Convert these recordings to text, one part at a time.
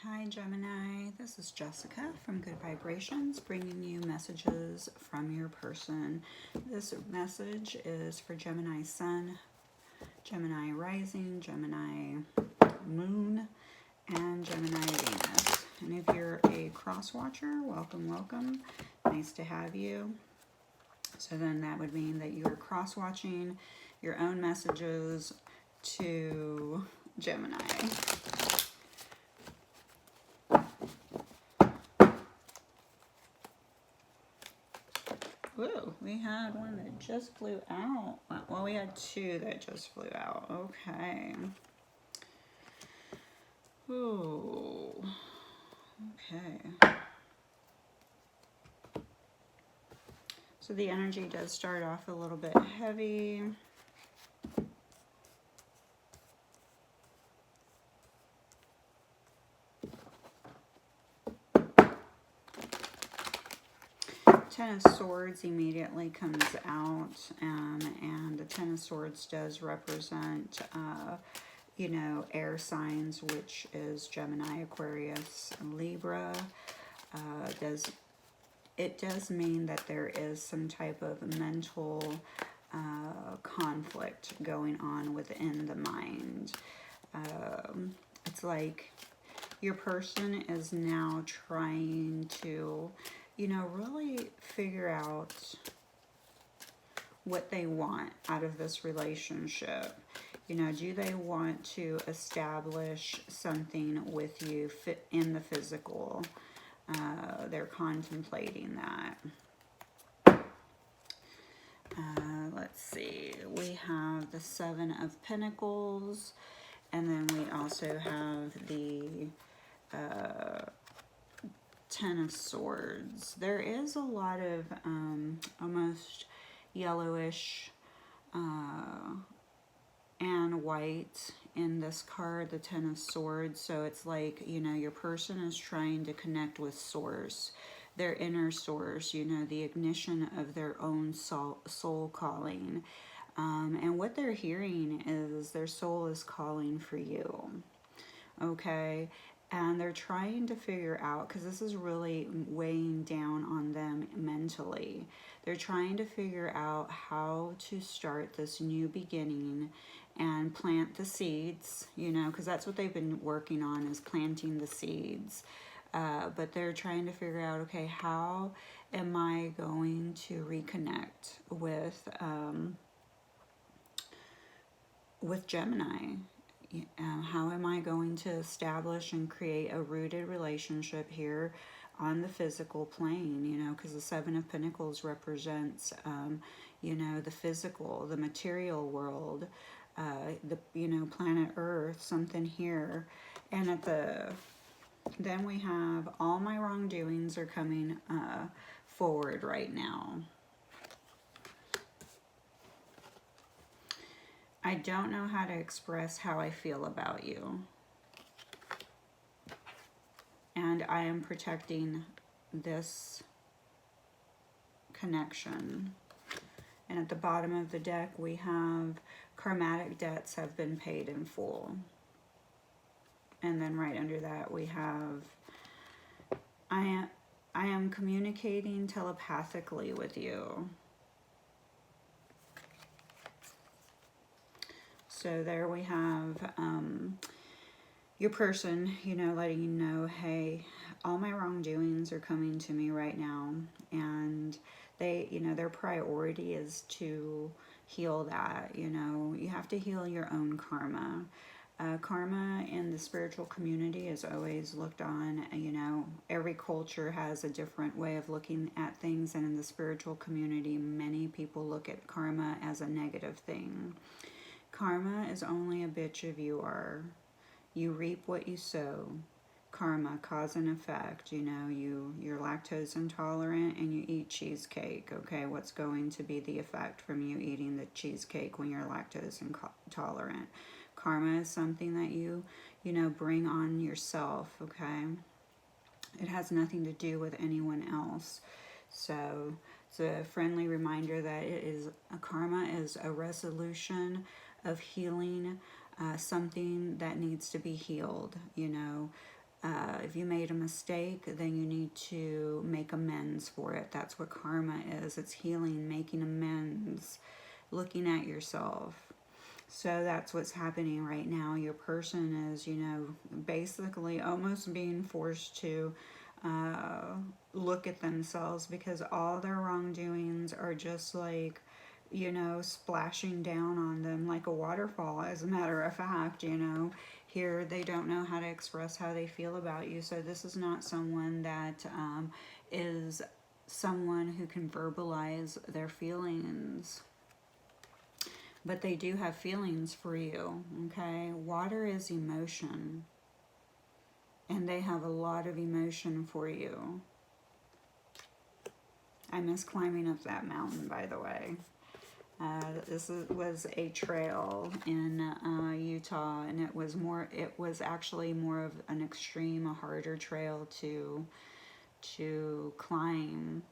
Hi Gemini, this is Jessica from Good Vibrations, bringing you messages from your person. This message is for Gemini Sun, Gemini Rising, Gemini Moon, and Gemini Venus. And if you're a cross watcher, welcome, welcome. Nice to have you. So then that would mean that you're cross watching your own messages to Gemini. Whoa, we had one that just flew out. Well, we had two that just flew out. Okay. Ooh. Okay. So the energy does start off a little bit heavy. Ten of Swords immediately comes out, and the Ten of Swords does represent, you know, air signs, which is Gemini, Aquarius, and Libra. It does mean that there is some type of mental conflict going on within the mind. It's like your person is now trying to, you know, really figure out what they want out of this relationship. You know, do they want to establish something with you in the physical? They're contemplating that. Let's see. We have the Seven of Pentacles, and then we also have the Ten of Swords. There is a lot of almost yellowish and white in this card, the Ten of Swords. So it's like, you know, your person is trying to connect with source, their inner source, you know, the ignition of their own soul calling. And what they're hearing is their soul is calling for you. Okay? And they're trying to figure out, because this is really weighing down on them mentally. They're trying to figure out how to start this new beginning and plant the seeds, you know, because that's what they've been working on, is planting the seeds. But they're trying to figure out, okay, how am I going to reconnect with Gemini? How am I going to establish and create a rooted relationship here on the physical plane, you know, because the Seven of Pentacles represents, you know, the physical, the material world, you know, planet Earth, something here. And then we have all my wrongdoings are coming forward right now. I don't know how to express how I feel about you. And I am protecting this connection. And at the bottom of the deck, we have karmatic debts have been paid in full. And then right under that, we have I am communicating telepathically with you. So there we have your person, you know, letting you know, hey, all my wrongdoings are coming to me right now. And they, you know, their priority is to heal that. You know, you have to heal your own karma. Karma in the spiritual community is always looked on, you know, every culture has a different way of looking at things. And in the spiritual community, many people look at karma as a negative thing. Karma is only a bitch if you are. You reap what you sow. Karma, cause and effect. You know, you're lactose intolerant and you eat cheesecake. Okay, what's going to be the effect from you eating the cheesecake when you're lactose intolerant? Karma is something that you know, bring on yourself, okay? It has nothing to do with anyone else. So it's a friendly reminder that karma is a resolution of healing something that needs to be healed, you know. If you made a mistake, then you need to make amends for it. That's what karma is. It's healing, making amends, looking at yourself. So that's what's happening right now. Your person is, you know, basically almost being forced to look at themselves, because all their wrongdoings are just like, you know, splashing down on them like a waterfall, as a matter of fact. You know, here they don't know how to express how they feel about you. So this is not someone that is someone who can verbalize their feelings, but they do have feelings for you. Okay, water is emotion, and they have a lot of emotion for you. I miss climbing up that mountain, by the way. Was a trail in Utah, and it was actually more of an extreme, a harder trail to climb.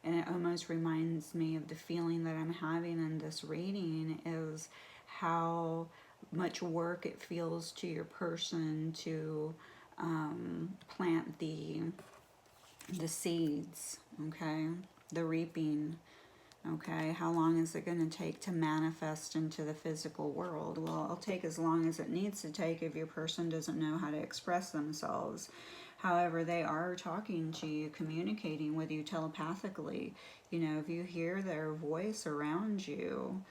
And it almost reminds me of the feeling that I'm having in this reading, is how much work it feels to your person to plant the seeds, okay? The reaping. Okay, how long is it going to take to manifest into the physical world? Well, it'll take as long as it needs to take if your person doesn't know how to express themselves. However, they are talking to you, communicating with you telepathically. You know, if you hear their voice around you,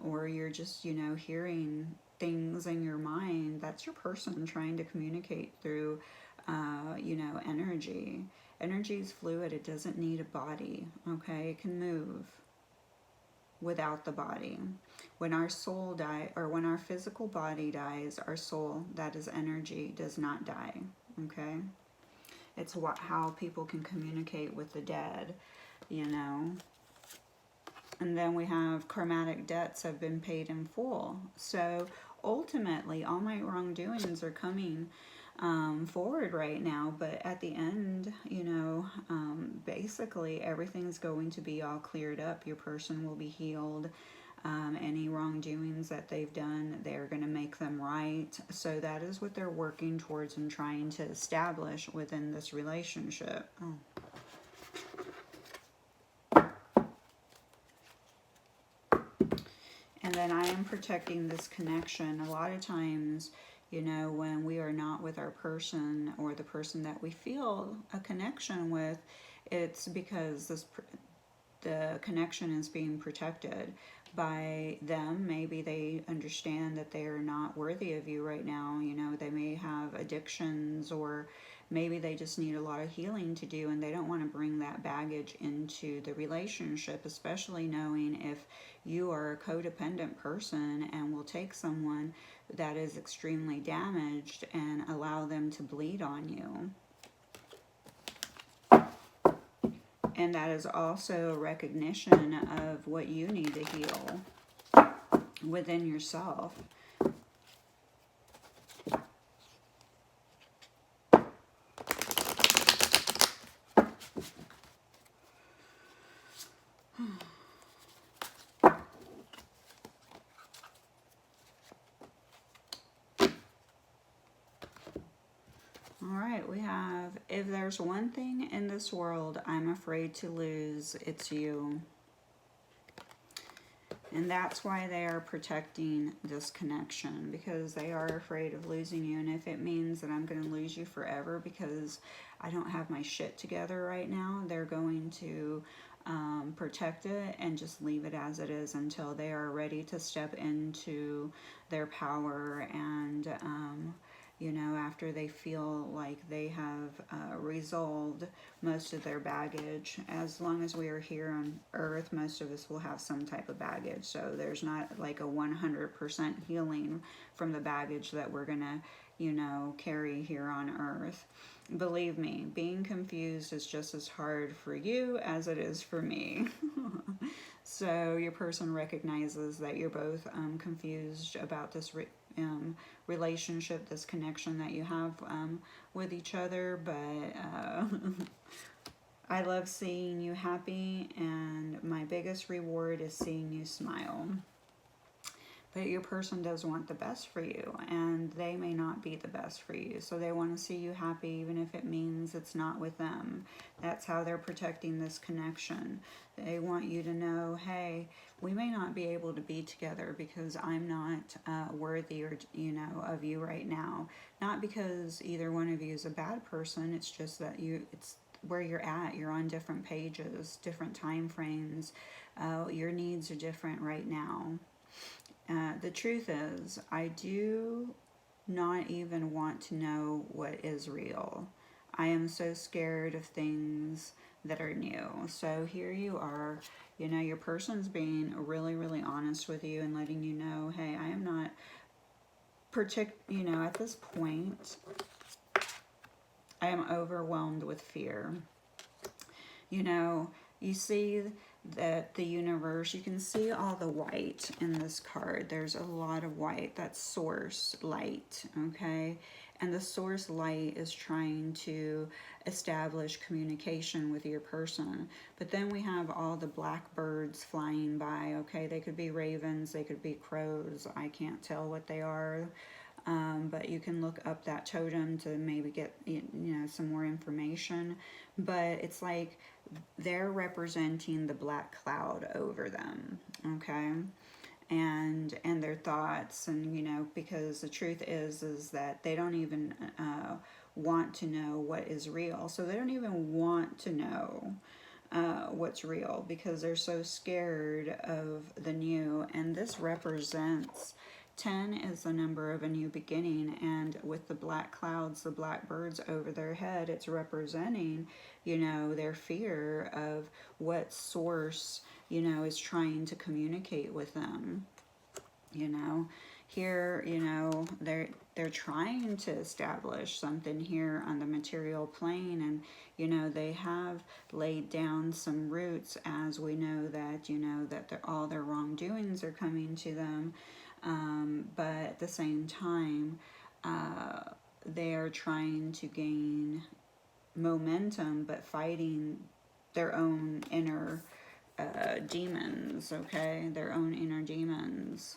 or you're just, you know, hearing things in your mind, that's your person trying to communicate through, you know, energy. Energy is fluid. It doesn't need a body, okay? It can move without the body. When our soul dies, or when our physical body dies, our soul, that is energy, does not die, okay? It's how people can communicate with the dead, you know? And then we have karmatic debts have been paid in full. So ultimately, all my wrongdoings are coming forward right now, but at the end, you know, basically everything's going to be all cleared up. Your person will be healed. Any wrongdoings that they've done, they're going to make them right. So that is what they're working towards and trying to establish within this relationship. Oh. And then I am protecting this connection. A lot of times, you know, when we are not with our person, or the person that we feel a connection with, it's because the connection is being protected by them. Maybe they understand that they are not worthy of you right now. You know, they may have addictions, or maybe they just need a lot of healing to do, and they don't want to bring that baggage into the relationship, especially knowing if you are a codependent person and will take someone that is extremely damaged and allow them to bleed on you. And that is also a recognition of what you need to heal within yourself. Alright, we have, if there's one thing in this world I'm afraid to lose, it's you. And that's why they are protecting this connection, because they are afraid of losing you. And if it means that I'm going to lose you forever because I don't have my shit together right now, they're going to protect it and just leave it as it is until they are ready to step into their power, and you know, after they feel like they have resolved most of their baggage. As long as we are here on Earth, most of us will have some type of baggage. So there's not like a 100% healing from the baggage that we're going to, you know, carry here on Earth. Believe me, being confused is just as hard for you as it is for me. So your person recognizes that you're both confused about this relationship, this connection that you have with each other, but I love seeing you happy, and my biggest reward is seeing you smile. But your person does want the best for you, and they may not be the best for you. So they want to see you happy, even if it means it's not with them. That's how they're protecting this connection. They want you to know, hey, we may not be able to be together because I'm not worthy, or of you right now. Not because either one of you is a bad person. It's just that it's where you're at. You're on different pages, different time frames. Your needs are different right now. The truth is, I do not even want to know what is real. I am so scared of things that are new. So here you are, your person's being really, really honest with you and letting you know, hey, I am not at this point, I am overwhelmed with fear. You see that the universe, you can see all the white in this card. There's a lot of white. That's source light, okay? And the source light is trying to establish communication with your person. But then we have all the black birds flying by, okay? They could be ravens, they could be crows. I can't tell what they are. But you can look up that totem to maybe get some more information. But it's like they're representing the black cloud over them, okay, and their thoughts, and because the truth is that they don't even want to know what is real. So they don't even want to know what's real because they're so scared of the new. And this represents 10 is the number of a new beginning, and with the black clouds, the black birds over their head, it's representing, their fear of what source, is trying to communicate with them. Here, they're trying to establish something here on the material plane, and they have laid down some roots, as we know that that all their wrongdoings are coming to them. But at the same time, they are trying to gain momentum, but fighting their own inner demons, okay? Their own inner demons.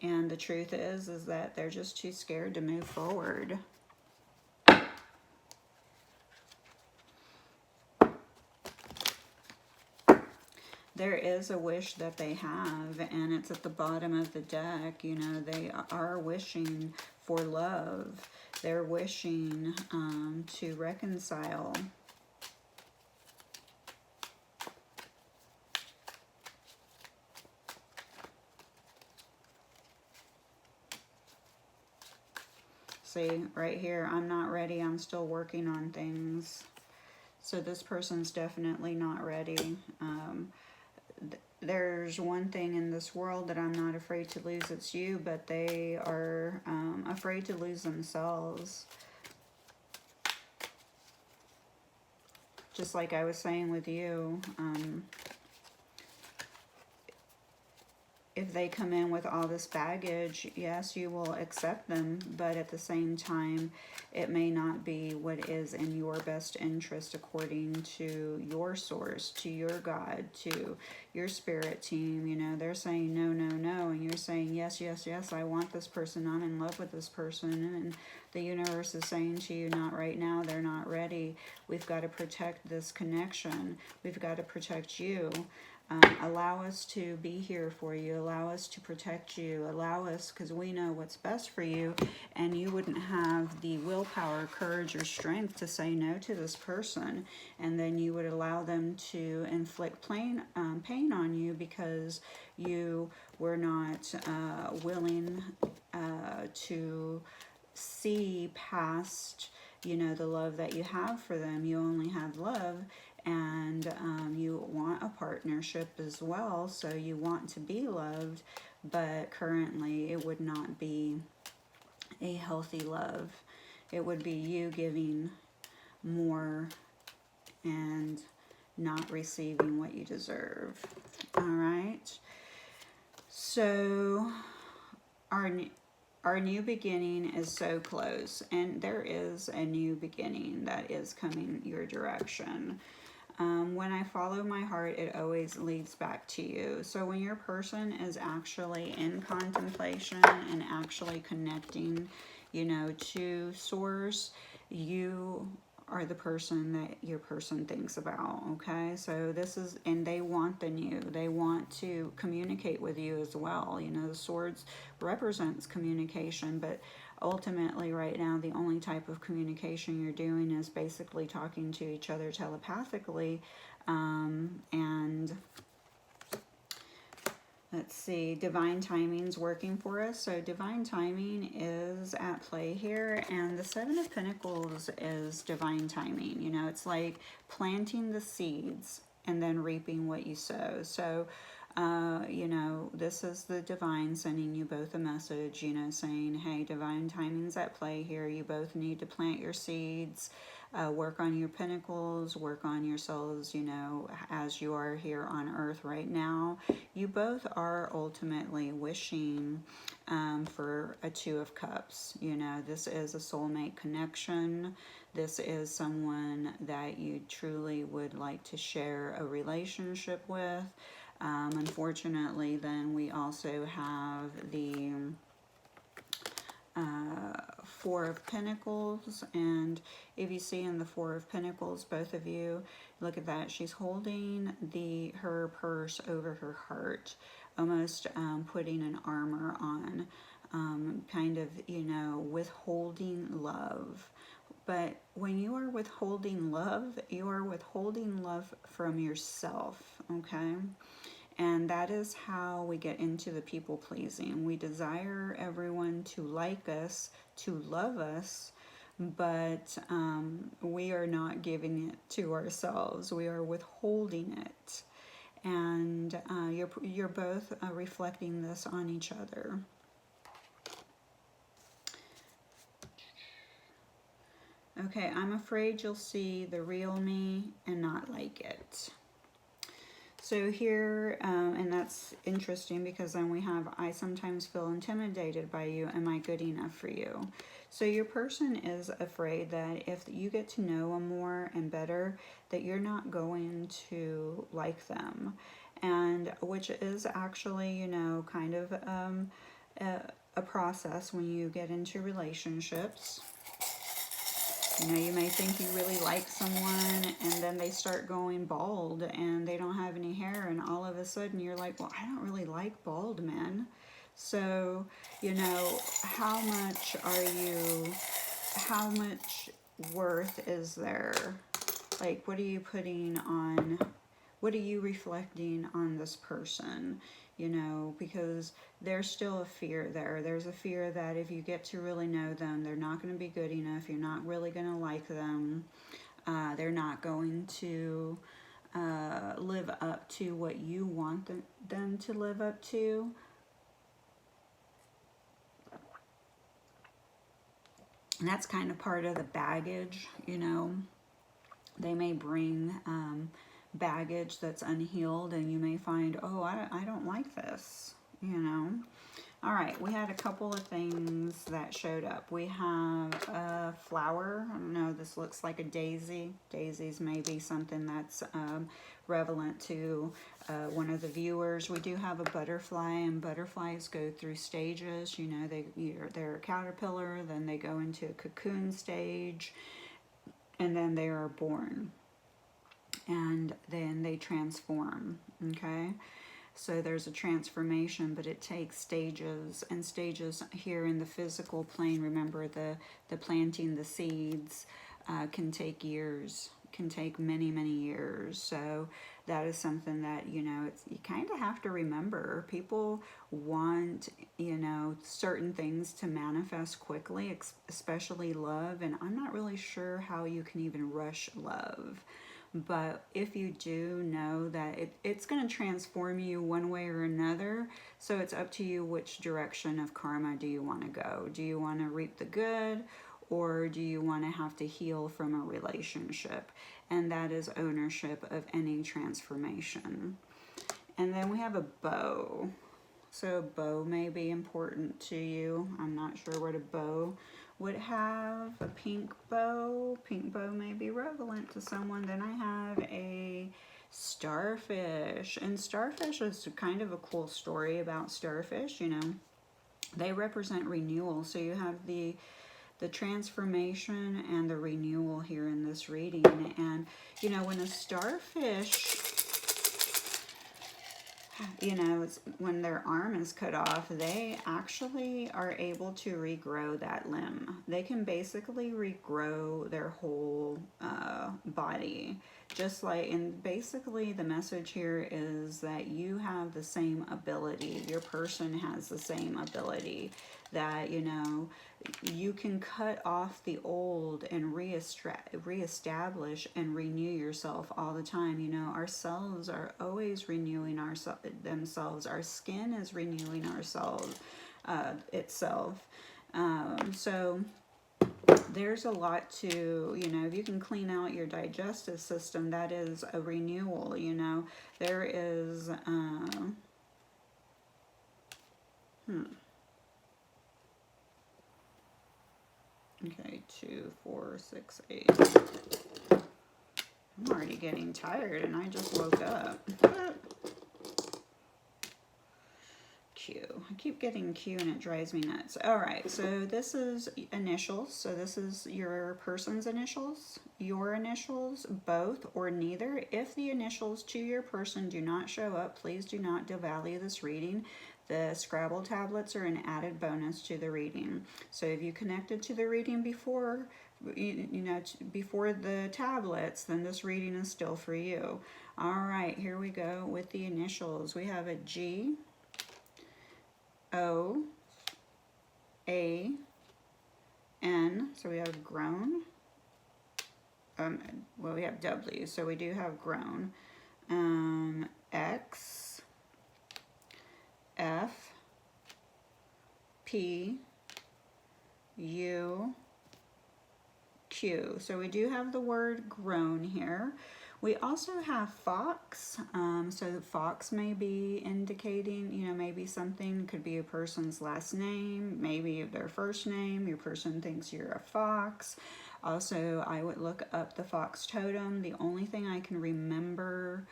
And the truth is that they're just too scared to move forward. There is a wish that they have, and it's at the bottom of the deck. They are wishing for love. They're wishing to reconcile. See, right here, I'm not ready. I'm still working on things. So this person's definitely not ready. There's one thing in this world that I'm not afraid to lose. It's you, but they are afraid to lose themselves. Just like I was saying with you, if they come in with all this baggage, yes, you will accept them, but at the same time, it may not be what is in your best interest according to your source, to your God, to your spirit team. They're saying no, no, no, and you're saying yes, yes, yes, I want this person, I'm in love with this person, and the universe is saying to you, not right now, they're not ready. We've got to protect this connection. We've got to protect you. Allow us to be here for you. Allow us to protect you. Allow us, because we know what's best for you, and you wouldn't have the willpower, courage, or strength to say no to this person, and then you would allow them to inflict pain on you because you were not willing to see past, the love that you have for them. You only have love, and you want a partnership as well, so you want to be loved, but currently it would not be a healthy love. It would be you giving more and not receiving what you deserve. All right, so our new beginning is so close, and there is a new beginning that is coming your direction. When I follow my heart, it always leads back to you. So when your person is actually in contemplation and actually connecting, you know, to source, you are the person that your person thinks about. Okay, so this is, and they want the new, they want to communicate with you as well. You know, the swords represents communication, but ultimately right now the only type of communication you're doing is basically talking to each other telepathically. And let's see, divine timing's working for us. So divine timing is at play here, and the Seven of Pentacles is divine timing. You know, it's like planting the seeds and then reaping what you sow. So you know, this is the divine sending you both a message, you know, saying, hey, divine timing's at play here. You both need to plant your seeds, work on your pentacles, work on yourselves, you know, as you are here on earth right now. You both are ultimately wishing for a Two of Cups. You know, this is a soulmate connection. This is someone that you truly would like to share a relationship with. Unfortunately, then we also have the Four of Pentacles, and if you see in the Four of Pentacles, both of you, look at that, she's holding her purse over her heart, almost putting an armor on, kind of, you know, withholding love. But when you are withholding love, you are withholding love from yourself, okay? And that is how we get into the people pleasing. We desire everyone to like us, to love us, but we are not giving it to ourselves. We are withholding it. And you're both reflecting this on each other. Okay, I'm afraid you'll see the real me and not like it. So here, and that's interesting because then we have, I sometimes feel intimidated by you. Am I good enough for you? So your person is afraid that if you get to know them more and better, that you're not going to like them. And which is actually, you know, kind of a process when you get into relationships. You know, you may think you really like someone and then they start going bald and they don't have any hair, and all of a sudden you're like, well, I don't really like bald men. So, you know, how much worth is there? Like, what are you putting on, what are you reflecting on this person? You know, because there's still a fear there. There's a fear that if you get to really know them, they're not going to be good enough. You're not really going to like them. They're not going to live up to what you want them to live up to. And that's kind of part of the baggage, you know. They may bring baggage that's unhealed, and you may find, oh, I don't like this, you know. All right, we had a couple of things that showed up. We have a flower. I don't know, this looks like a daisy. Daisies may be something that's relevant to one of the viewers. We do have a butterfly, and butterflies go through stages. You know, they're a caterpillar, then they go into a cocoon stage, and then they are born. And then they transform, okay? So there's a transformation, but it takes stages, and stages here in the physical plane. Remember, the planting the seeds can take years, can take many, many years. So that is something that, you know, you kind of have to remember. People want, you know, certain things to manifest quickly, especially love, and I'm not really sure how you can even rush love. But if you do know that it's going to transform you one way or another, so it's up to you which direction of karma do you want to go. Do you want to reap the good, or do you want to have to heal from a relationship? And that is ownership of any transformation. And then we have a bow. So a bow may be important to you. I'm not sure what a bow would have a pink bow. Pink bow may be relevant to someone. Then I have a starfish. And starfish is kind of a cool story about starfish, you know. They represent renewal. So you have the transformation and the renewal here in this reading. And, you know, when a starfish, you know, it's when their arm is cut off, they actually are able to regrow that limb. They can basically regrow their whole body. Just like, and basically the message here is that you have the same ability. Your person has the same ability, that, you know, you can cut off the old and reestablish and renew yourself all the time. You know, our cells are always renewing themselves. Our skin is renewing itself. So there's a lot to, you know, if you can clean out your digestive system, that is a renewal, you know. There is, okay, 2, 4, 6, 8. I'm already getting tired and I just woke up. Q. I keep getting Q and it drives me nuts. Alright, so this is initials. So this is your person's initials, your initials, both or neither. If the initials to your person do not show up, please do not devalue this reading. The Scrabble tablets are an added bonus to the reading. So if you connected to the reading before, you know, before the tablets, then this reading is still for you. Alright, here we go with the initials. We have a G, O, A, N, so we have grown. Well, we have W, so we do have grown. X, F, P, U, Q. So we do have the word grown here. We also have fox. So fox may be indicating, you know, maybe something could be a person's last name, maybe their first name. Your person thinks you're a fox. Also, I would look up the fox totem. The only thing I can remember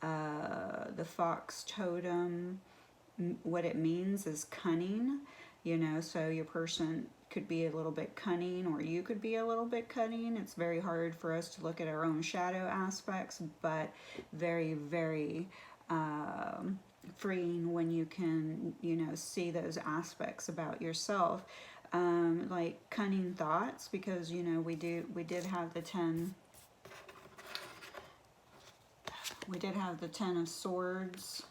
the fox totem, what it means is cunning, you know, so your person could be a little bit cunning, or you could be a little bit cunning. It's very hard for us to look at our own shadow aspects, but very, very freeing when you can, you know, see those aspects about yourself. Like cunning thoughts, because, you know, we did have the 10. We did have the 10 of Swords,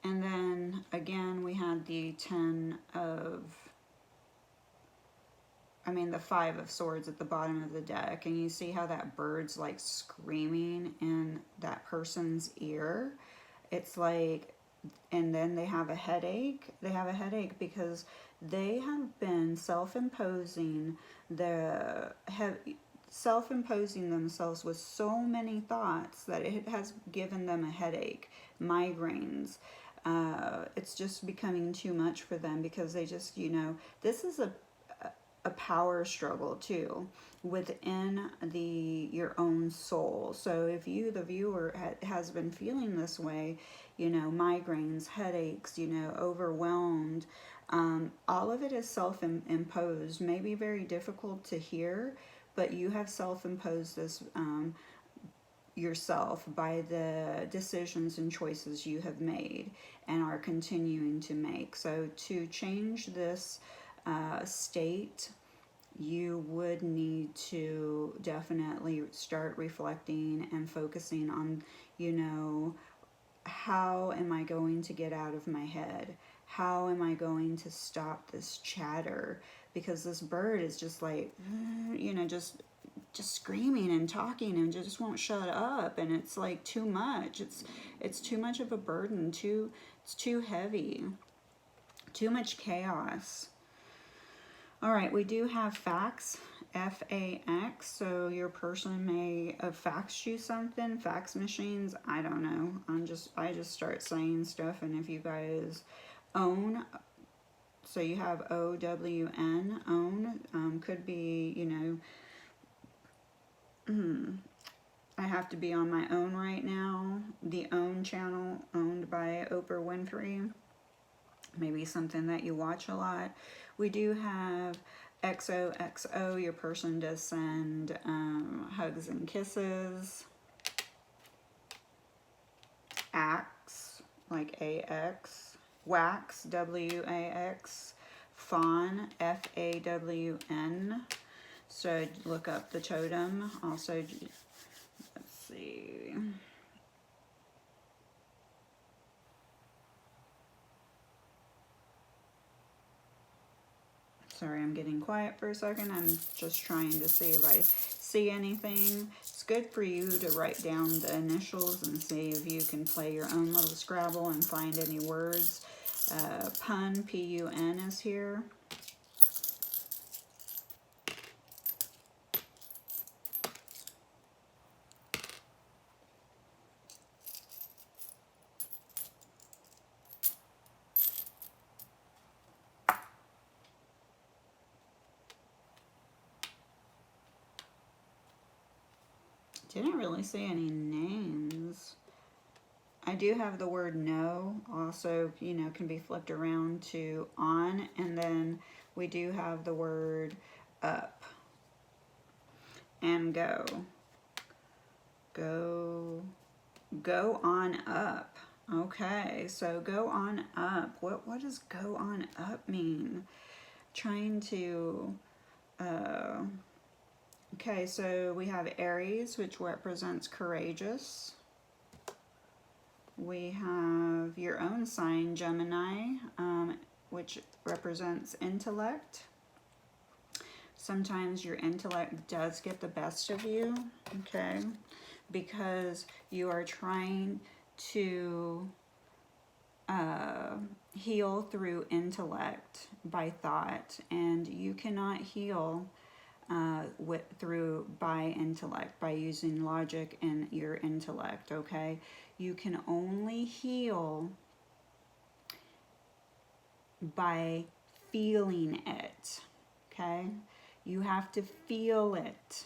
and then again we had the 10 of, the 5 of Swords at the bottom of the deck, and you see how that bird's like screaming in that person's ear. It's like, and then they have a headache. They have a headache because they have been self-imposing themselves with so many thoughts that it has given them a headache, migraines. It's just becoming too much for them, because they just, you know, this is a power struggle too within your own soul. So if you, the viewer, has been feeling this way, you know, migraines, headaches, you know, overwhelmed, all of it is self-imposed, maybe very difficult to hear, but you have self-imposed this yourself by the decisions and choices you have made and are continuing to make. So to change this state, you would need to definitely start reflecting and focusing on, you know, how am I going to get out of my head? How am I going to stop this chatter? Because this bird is just like, you know, just screaming and talking and just won't shut up, and it's like too much. It's too much of a burden. It's too heavy. Too much chaos. All right, we do have fax, F-A-X, so your person may have faxed you something. Fax machines, I don't know. I just start saying stuff, and if you guys own, So you have OWN, own, could be, you know, I have to be on my own right now. The OWN channel, owned by Oprah Winfrey. Maybe something that you watch a lot. We do have XOXO. Your person does send hugs and kisses. Ax, like AX. Wax, WAX. Fawn, FAWN. So look up the totem. Also, let's see. Sorry, I'm getting quiet for a second. I'm just trying to see if I see anything. It's good for you to write down the initials and see if you can play your own little Scrabble and find any words. Pun, P-U-N, is here. Didn't really see any names. I do have the word no, also, you know, can be flipped around to on, and then we do have the word up and go. Go on up. Okay, so go on up. What does go on up mean? Trying to, okay, so we have Aries, which represents courageous. We have your own sign, Gemini, which represents intellect. Sometimes your intellect does get the best of you, okay, because you are trying to heal through intellect by thought, and you cannot heal by intellect, by using logic and your intellect, okay? You can only heal by feeling it, okay? You have to feel it.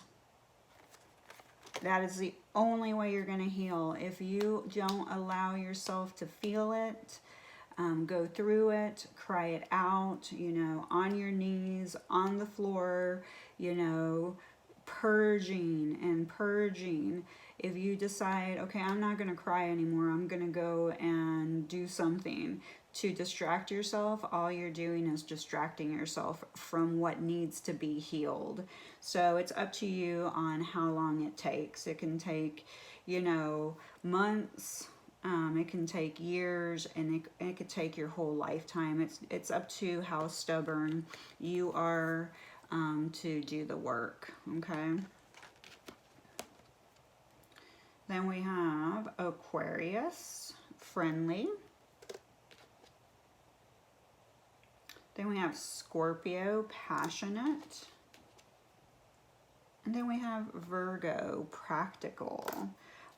That is the only way you're going to heal. If you don't allow yourself to feel it, go through it, cry it out, you know, on your knees, on the floor, you know, purging and purging. If you decide, okay, I'm not going to cry anymore, I'm going to go and do something to distract yourself, all you're doing is distracting yourself from what needs to be healed. So it's up to you on how long it takes. It can take, you know, months. It can take years, and it could take your whole lifetime. It's up to how stubborn you are to do the work, okay? Then we have Aquarius, friendly. Then we have Scorpio, passionate. And then we have Virgo, practical.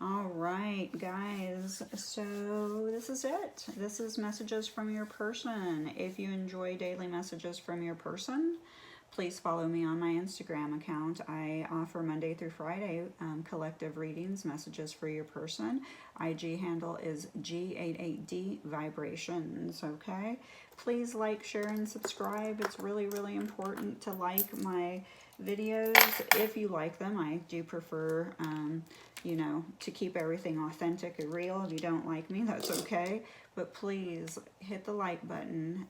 All right, guys, so this is it. This is messages from your person. If you enjoy daily messages from your person, please follow me on my Instagram account. I offer Monday through Friday collective readings, messages for your person. IG handle is G88D Vibrations, okay? Please like, share, and subscribe. It's really, really important to like my videos if you like them. I do prefer, you know, to keep everything authentic and real. If you don't like me, that's okay. But please hit the like button,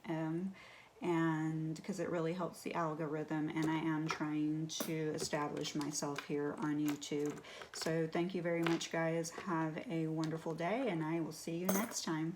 and because it really helps the algorithm, and I am trying to establish myself here on YouTube. So thank you very much, guys. Have a wonderful day, and I will see you next time.